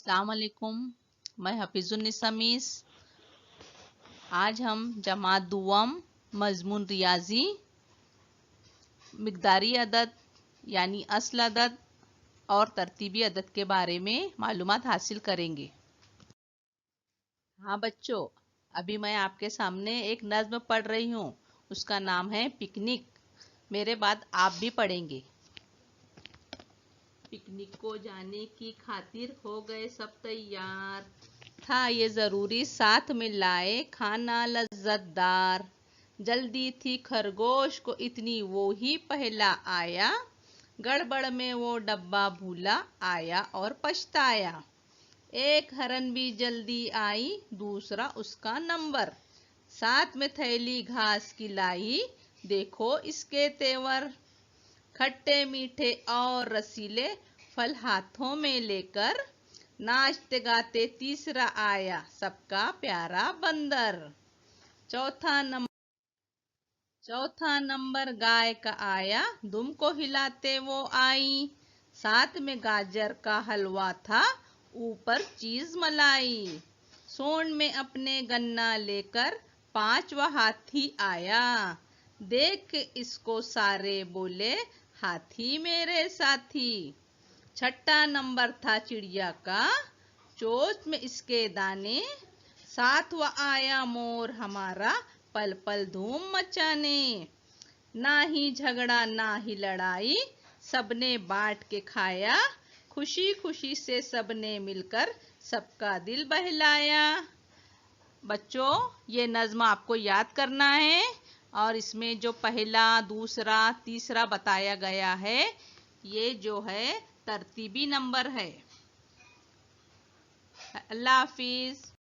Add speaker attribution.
Speaker 1: अस्सलाम वालेकुम। मैं हफीजुन्निसा मिस। आज हम जमात दुआम मजमून रियाजी मिकदारी अदद यानी असल अदद और तरतीबी अदद के बारे में मालूमात हासिल करेंगे। हाँ बच्चों, अभी मैं आपके सामने एक नज्म पढ़ रही हूँ। उसका नाम है पिकनिक। मेरे बाद आप भी पढ़ेंगे। पिकनिक को जाने की खातिर हो गए सब तैयार, था ये जरूरी साथ में लाए खाना लज्जतदार। जल्दी थी खरगोश को इतनी वो ही पहला आया, गड़बड़ में वो डब्बा भूला आया और पछताया। एक हरन भी जल्दी आई, दूसरा उसका नंबर, साथ में थैली घास की लाई, देखो इसके तेवर। खट्टे मीठे और रसीले फल हाथों में लेकर, नाचते गाते तीसरा आया सबका प्यारा बंदर। चौथा नंबर गाय का आया, दुम को हिलाते वो आई, साथ में गाजर का हलवा था, ऊपर चीज मलाई। सोन में अपने गन्ना लेकर पांचवा हाथी आया, देख इसको सारे बोले हाथी मेरे साथी। छठा नंबर था चिड़िया का, चोंच में इसके दाने, सातवां आया मोर हमारा पल पल धूम मचाने। ना ही झगड़ा ना ही लड़ाई, सबने बांट के खाया, खुशी खुशी से सबने मिलकर सबका दिल बहलाया। बच्चों, ये नज्म आपको याद करना है और इसमें जो पहला दूसरा तीसरा बताया गया है, ये जो है तरतीबी नंबर है। अल्लाह हाफिज।